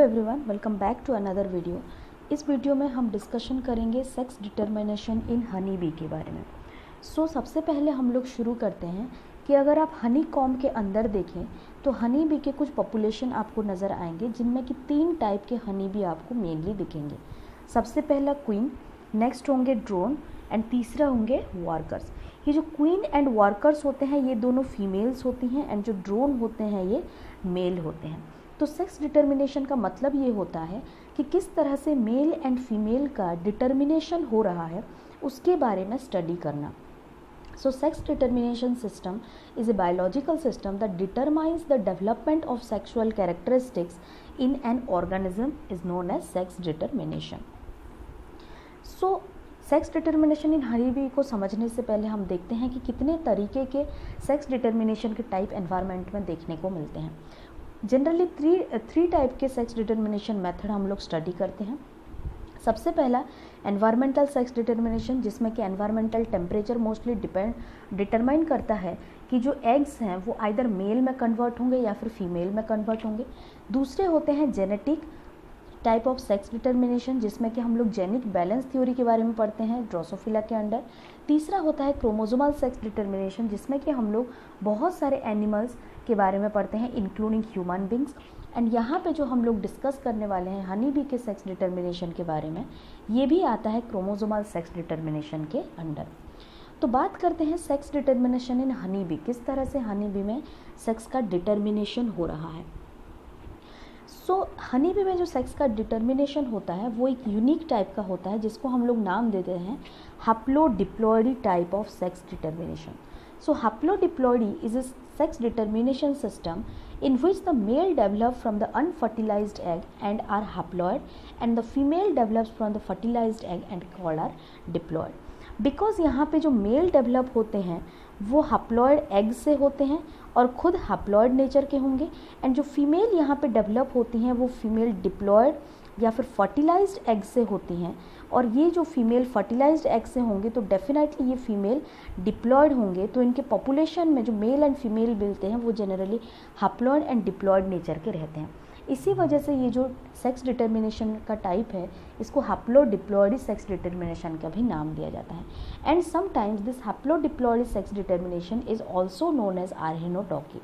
Everyone, welcome back to another video. इस video में हम डिस्कशन करेंगे sex determination in honey bee के बारे में। सबसे पहले हम लोग शुरू करते हैं कि अगर आप हनी कॉम्ब के अंदर देखें तो हनी बी के कुछ पॉपुलेशन आपको नज़र आएंगे, जिनमें कि 3 टाइप के हनी बी आपको मेनली दिखेंगे। सबसे पहला क्वीन, नेक्स्ट होंगे ड्रोन एंड तीसरा होंगे वर्कर्स। ये जो क्वीन एंड वर्कर्स होते हैं ये दोनों फीमेल्स होती हैं एंड जो ड्रोन होते हैं ये मेल होते हैं। तो सेक्स डिटर्मिनेशन का मतलब ये होता है कि किस तरह से मेल एंड फीमेल का डिटर्मिनेशन हो रहा है उसके बारे में स्टडी करना। Sex determination system is a biological system that determines the development of sexual characteristics in an organism is known as sex determination. Sex determination in honey B को समझने से पहले हम देखते हैं कि कितने तरीके के सेक्स डिटर्मिनेशन के टाइप एनवायरनमेंट में देखने को मिलते हैं। जनरली थ्री टाइप के सेक्स डिटर्मिनेशन मेथड हम लोग स्टडी करते हैं। सबसे पहला एनवायरमेंटल सेक्स डिटर्मिनेशन, जिसमें कि एनवायरमेंटल टेम्परेचर मोस्टली डिटरमाइन करता है कि जो एग्स हैं वो आइदर मेल में कन्वर्ट होंगे या फिर फीमेल में कन्वर्ट होंगे। दूसरे होते हैं genetic type of sex determination, जिसमें कि हम लोग जेनिक बैलेंस थ्योरी के बारे में पढ़ते हैं ड्रोसोफिला के अंडर। तीसरा होता है क्रोमोसोमल सेक्स डिटर्मिनेशन, जिसमें कि हम लोग बहुत सारे एनिमल्स के बारे में पढ़ते हैं इंक्लूडिंग ह्यूमन बींग्स। एंड यहाँ पे जो हम लोग डिस्कस करने वाले हैं हनी बी के सेक्स डिटर्मिनेशन के बारे में, ये भी आता है क्रोमोसोमल सेक्स डिटर्मिनेशन के अंडर। तो बात करते हैं sex determination in honey B, किस तरह से हनी बी में सेक्स का डिटर्मिनेशन हो रहा है। हनी बी में जो सेक्स का डिटर्मिनेशन होता है वो एक यूनिक टाइप का होता है, जिसको हम लोग नाम देते हैं haplodiploidy type of sex determination. Haplodiploidy is a sex determination system in which the male develops from the unfertilized egg and are haploid and the female develops from the fertilized egg and called are diploid. Because यहाँ पे जो mail develop होते हैं वो haploid egg से होते हैं और खुद हैप्लॉइड नेचर के होंगे, एंड जो फीमेल यहाँ पे डेवलप होती हैं वो फीमेल डिप्लॉइड या फिर फर्टिलाइज्ड एग से होती हैं। और ये जो फीमेल फर्टिलाइज्ड एग से होंगे तो डेफिनेटली ये फीमेल डिप्लॉयड होंगे। तो इनके पॉपुलेशन में जो मेल एंड फीमेल मिलते हैं वो generally haploid and diploid nature के रहते हैं। इसी वजह से ये जो सेक्स डिटर्मिनेशन का टाइप है इसको हैप्लोडिप्लॉइडी सेक्स डिटर्मिनेशन का भी नाम दिया जाता है। And sometimes this haplodiploidy sex determination is also known as arrhenotoky.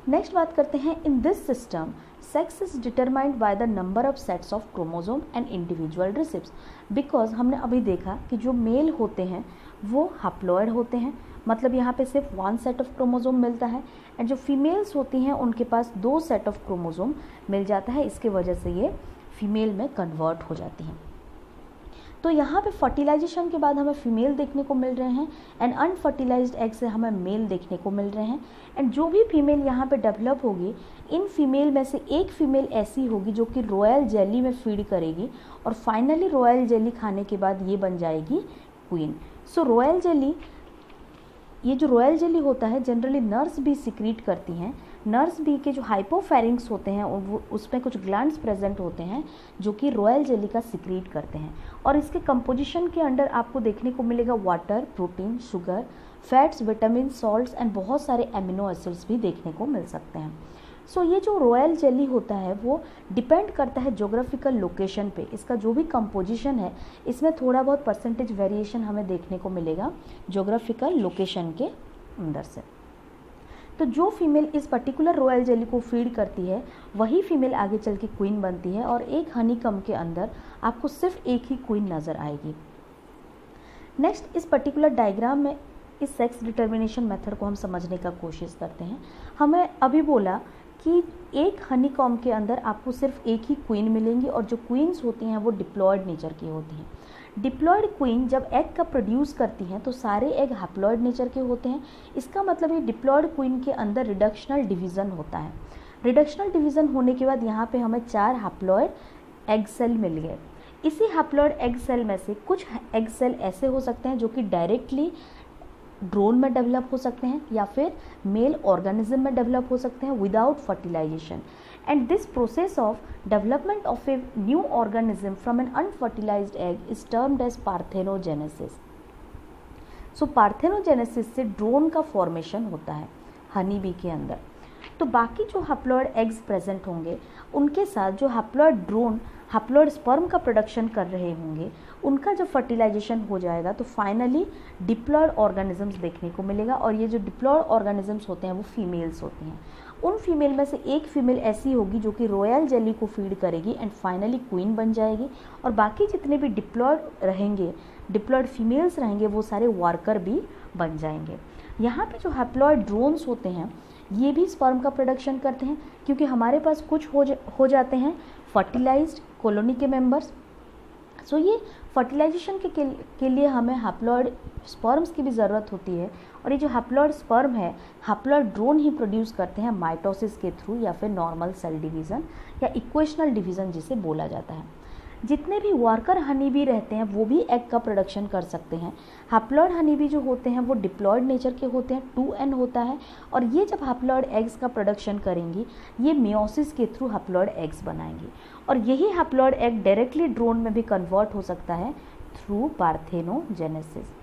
Next बात करते हैं, in this system sex is determined by the number of sets of chromosome and individual receipts. Because हमने अभी देखा कि जो मेल होते हैं वो हैप्लॉइड होते हैं, मतलब यहाँ पे सिर्फ 1 सेट ऑफ क्रोमोसोम मिलता है, एंड जो फीमेल्स होती हैं उनके पास 2 सेट ऑफ क्रोमोसोम मिल जाता है। इसके वजह से ये फीमेल में कन्वर्ट हो जाती हैं। तो यहाँ पे फर्टिलाइजेशन के बाद हमें फीमेल देखने को मिल रहे हैं एंड अनफर्टिलाइज्ड एग से हमें मेल देखने को मिल रहे हैं। एंड जो भी फीमेल यहाँ पे डेवलप होगी, इन फीमेल में से एक फीमेल ऐसी होगी जो कि रॉयल जेली में फीड करेगी और फाइनली रॉयल जेली खाने के बाद ये बन जाएगी क्वीन। रॉयल जेली, ये जो रॉयल जेली होता है जनरली नर्स भी सिक्रीट करती हैं। नर्स बी के जो हाइपोफेरिंग्स होते हैं वो उसमें कुछ ग्लैंड्स प्रेजेंट होते हैं जो कि रॉयल जेली का सिक्रीट करते हैं। और इसके कंपोजिशन के अंडर आपको देखने को मिलेगा water, protein, sugar, fats, vitamin, salts and बहुत सारे एमिनो एसिड्स भी देखने को मिल सकते हैं। ये जो रॉयल जेली होता है वो डिपेंड करता है जोग्राफिकल लोकेशन पे। इसका जो भी कंपोजिशन है इसमें थोड़ा बहुत परसेंटेज वेरिएशन हमें देखने को मिलेगा जोग्राफिकल लोकेशन के अंदर से। तो जो फीमेल इस पर्टिकुलर रॉयल जेली को फीड करती है वही फीमेल आगे चल के क्वीन बनती है, और एक हनीकॉम्ब के अंदर आपको सिर्फ एक ही क्वीन नज़र आएगी। नेक्स्ट, इस पर्टिकुलर डायग्राम में इस सेक्स डिटर्मिनेशन मेथड को हम समझने का कोशिश करते हैं। हमें अभी बोला कि एक हनीकॉम्ब के अंदर आपको सिर्फ एक ही क्वीन मिलेंगी और जो क्वीन्स होती हैं वो डिप्लॉयड नेचर की होती हैं। डिप्लॉयड क्वीन जब एग का प्रोड्यूस करती हैं तो सारे एग हैप्लॉयड नेचर के होते हैं। इसका मतलब ये डिप्लॉयड क्वीन के अंदर रिडक्शनल डिवीज़न होता है। रिडक्शनल डिवीज़न होने के बाद यहाँ पे हमें 4 हैप्लॉयड एग सेल मिल गए। इसी हैप्लॉयड एग सेल में से कुछ एग सेल ऐसे हो सकते हैं जो कि डायरेक्टली ड्रोन में डेवलप हो सकते हैं या फिर मेल ऑर्गेनिज्म में डेवलप हो सकते हैं without fertilization. And this process of development of a new organism from an unfertilized egg is termed as parthenogenesis. Parthenogenesis से ड्रोन का फॉर्मेशन होता है हनी बी के अंदर। तो बाकी जो हैप्लॉइड एग्स प्रेजेंट होंगे उनके साथ जो हैप्लॉइड ड्रोन हैप्लॉइड स्पर्म का प्रोडक्शन कर रहे होंगे, उनका जब फर्टिलाइजेशन हो जाएगा तो फाइनली डिप्लॉयड ऑर्गेनिजम्स देखने को मिलेगा। और ये जो डिप्लॉयड ऑर्गेनिजम्स होते हैं वो फीमेल्स होती हैं। उन फीमेल में से एक फीमेल ऐसी होगी जो कि रॉयल जेली को फीड करेगी एंड फाइनली क्वीन बन जाएगी, और बाकी जितने भी डिप्लॉयड रहेंगे, डिप्लॉयड फीमेल्स रहेंगे, वो सारे वर्कर भी बन जाएंगे। यहाँ पे जो हैप्लॉइड ड्रोन्स होते हैं ये भी स्पर्म का प्रोडक्शन करते हैं, क्योंकि हमारे पास कुछ हो जाते हैं फर्टिलाइज्ड कॉलोनी के मेंबर्स। सो ये फर्टिलाइजेशन के लिए हमें हैप्लॉइड स्पर्म्स की भी ज़रूरत होती है, और ये जो हैप्लॉइड स्पर्म है हैप्लॉइड ड्रोन ही प्रोड्यूस करते हैं माइटोसिस के थ्रू, या फिर नॉर्मल सेल डिवीज़न या इक्वेशनल डिवीज़न जिसे बोला जाता है। जितने भी वर्कर हनी बी रहते हैं वो भी एग का प्रोडक्शन कर सकते हैं। हैप्लॉइड हनी बी जो होते हैं वो डिप्लॉयड नेचर के होते हैं, 2n होता है, और ये जब हैप्लॉइड एग्स का प्रोडक्शन करेंगी ये मियोसिस के थ्रू हैप्लॉइड एग्स बनाएंगी, और यही हैप्लॉइड एग डायरेक्टली ड्रोन में भी कन्वर्ट हो सकता है थ्रू पार्थेनोजेनेसिस।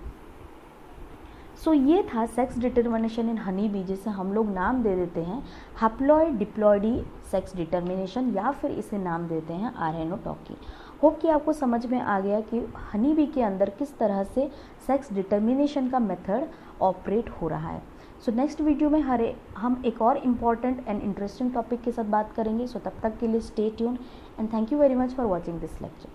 सो ये था sex determination in honey B, जिसे हम लोग नाम दे देते हैं हैप्लॉइड डिप्लॉयडी सेक्स डिटर्मिनेशन, या फिर इसे नाम देते हैं आर्हेनोटॉकी। होप कि आपको समझ में आ गया कि हनी बी के अंदर किस तरह से सेक्स डिटर्मिनेशन का मेथड ऑपरेट हो रहा है। सो नेक्स्ट वीडियो में हम एक और इम्पॉर्टेंट एंड इंटरेस्टिंग टॉपिक के साथ बात करेंगे। सो तब तक के लिए stay tune and thank you very much for watching this lecture.